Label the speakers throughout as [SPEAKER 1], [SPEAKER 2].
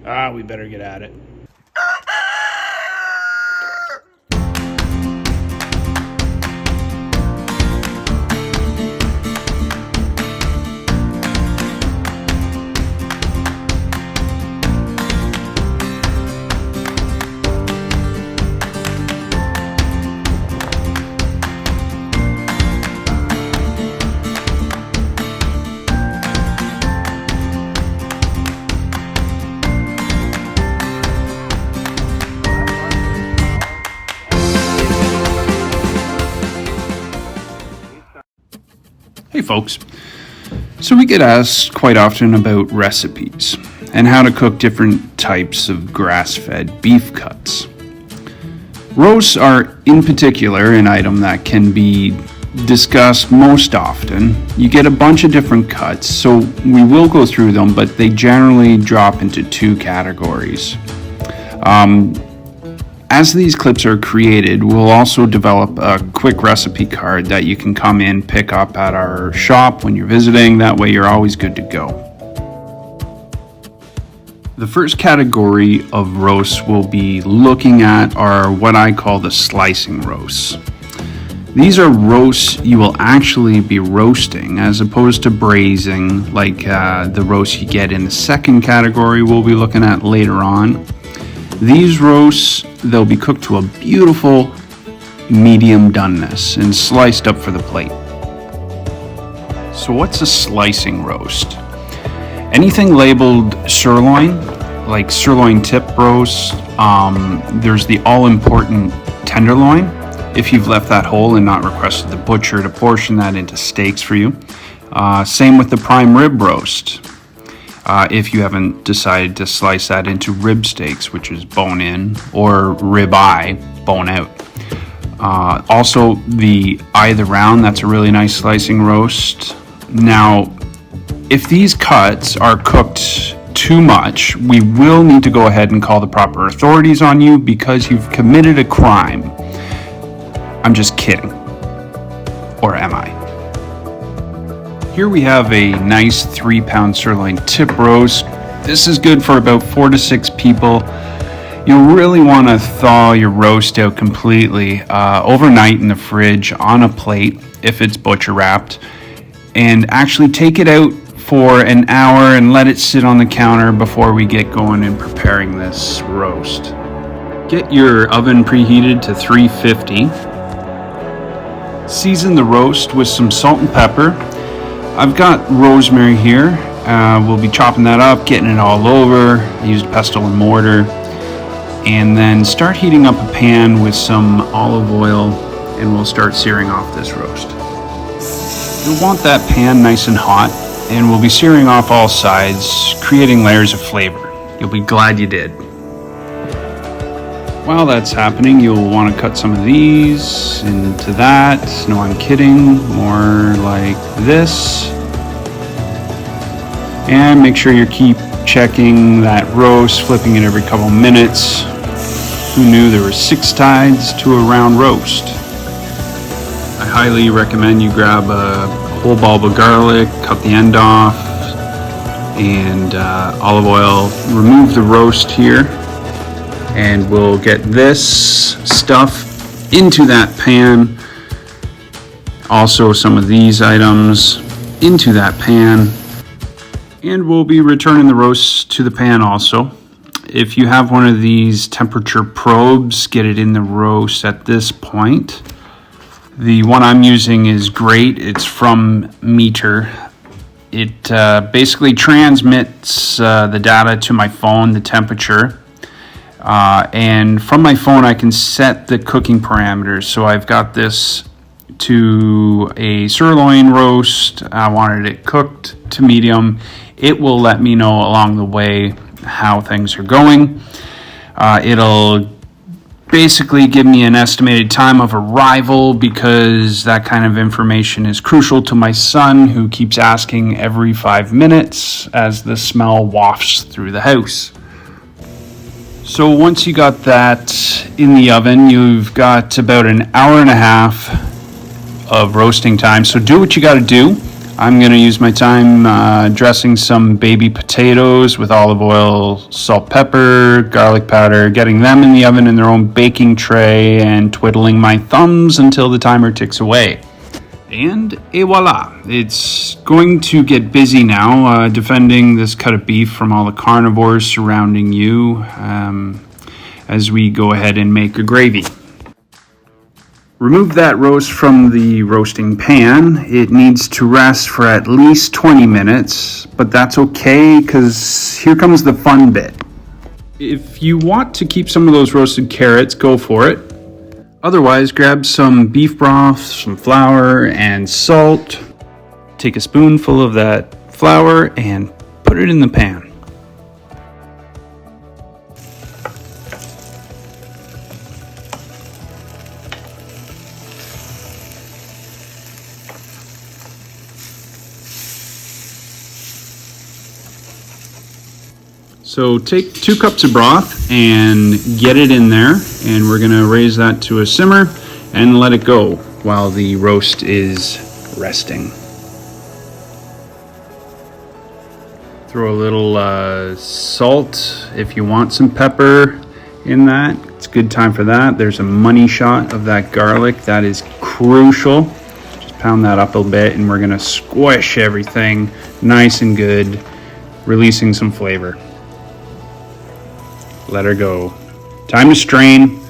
[SPEAKER 1] We better get at it. Hey folks, so we get asked quite often about recipes and how to cook different types of grass-fed beef cuts. Roasts are in particular an item that can be discussed most often. You get a bunch of different cuts, so we will go through them, but they generally drop into two categories. As these clips are created, we'll also develop a quick recipe card that you can come in, pick up at our shop when you're visiting. That way you're always good to go. The first category of roasts we'll be looking at are what I call the slicing roasts. These are roasts you will actually be roasting as opposed to braising like the roasts you get in the second category we'll be looking at later on. These roasts, they'll be cooked to a beautiful medium doneness and sliced up for the plate. So what's a slicing roast? Anything labeled sirloin, like sirloin tip roast, there's the all-important tenderloin, if you've left that whole and not requested the butcher to portion that into steaks for you. Same with the prime rib roast. If you haven't decided to slice that into rib steaks, which is bone in, or rib eye, bone out. Also, the eye of the round, that's a really nice slicing roast. Now, if these cuts are cooked too much, we will need to go ahead and call the proper authorities on you because you've committed a crime. I'm just kidding. Or am I? Here we have a nice 3-pound sirloin tip roast. This is good for about 4 to 6 people. You'll really want to thaw your roast out completely overnight in the fridge on a plate if it's butcher wrapped, and actually take it out for an hour and let it sit on the counter before we get going and preparing this roast. Get your oven preheated to 350. Season the roast with some salt and pepper. I've got rosemary here. We'll be chopping that up, getting it all over. I used pestle and mortar. And then start heating up a pan with some olive oil and we'll start searing off this roast. You'll want that pan nice and hot and we'll be searing off all sides, creating layers of flavor. You'll be glad you did. While that's happening, you'll want to cut some of these into that. No, I'm kidding. More like this. And make sure you keep checking that roast, flipping it every couple minutes. Who knew there were 6 sides to a round roast? I highly recommend you grab a whole bulb of garlic, cut the end off, and olive oil. Remove the roast here. And we'll get this stuff into that pan. Also some of these items into that pan. And we'll be returning the roast to the pan also. If you have one of these temperature probes, get it in the roast at this point. The one I'm using is great. It's from Meter. It basically transmits the data to my phone, the temperature. And from my phone, I can set the cooking parameters. So I've got this to a sirloin roast. I wanted it cooked to medium. It will let me know along the way how things are going. It'll basically give me an estimated time of arrival because that kind of information is crucial to my son, who keeps asking every 5 minutes as the smell wafts through the house. So once you got that in the oven, you've got about an hour and a half of roasting time. So do what you got to do. I'm going to use my time dressing some baby potatoes with olive oil, salt, pepper, garlic powder, getting them in the oven in their own baking tray, and twiddling my thumbs until the timer ticks away. And voila, it's going to get busy now, defending this cut of beef from all the carnivores surrounding you as we go ahead and make a gravy. Remove that roast from the roasting pan. It needs to rest for at least 20 minutes, but that's okay because here comes the fun bit. If you want to keep some of those roasted carrots, go for it. Otherwise, grab some beef broth, some flour, and salt. Take a spoonful of that flour and put it in the pan. So take 2 cups of broth and get it in there, and we're going to raise that to a simmer and let it go while the roast is resting. Throw a little salt if you want some pepper in that. It's a good time for that. There's a money shot of that garlic. That is crucial. Just pound that up a bit, and we're going to squish everything nice and good, releasing some flavor. Let her go. Time to strain.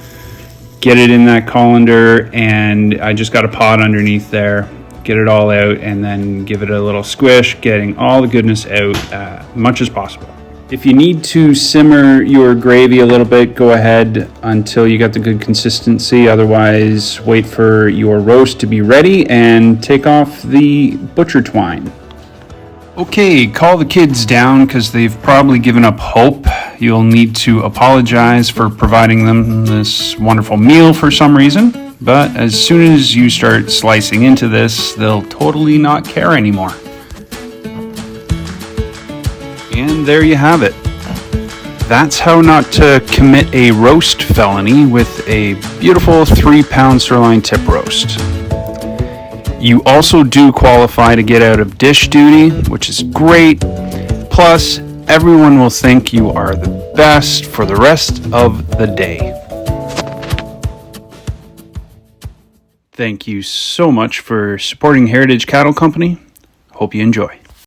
[SPEAKER 1] Get it in that colander, and I just got a pot underneath there. Get it all out, and then give it a little squish, getting all the goodness out much as possible. If you need to simmer your gravy a little bit, go ahead until you got the good consistency. Otherwise, wait for your roast to be ready and take off the butcher twine. Okay, call the kids down because they've probably given up hope. You'll need to apologize for providing them this wonderful meal for some reason, but as soon as you start slicing into this, they'll totally not care anymore. And there you have it. That's how not to commit a roast felony with a beautiful 3-pound sirloin tip roast. You also do qualify to get out of dish duty, which is great. Plus, everyone will think you are the best for the rest of the day. Thank you so much for supporting Heritage Cattle Company. Hope you enjoy.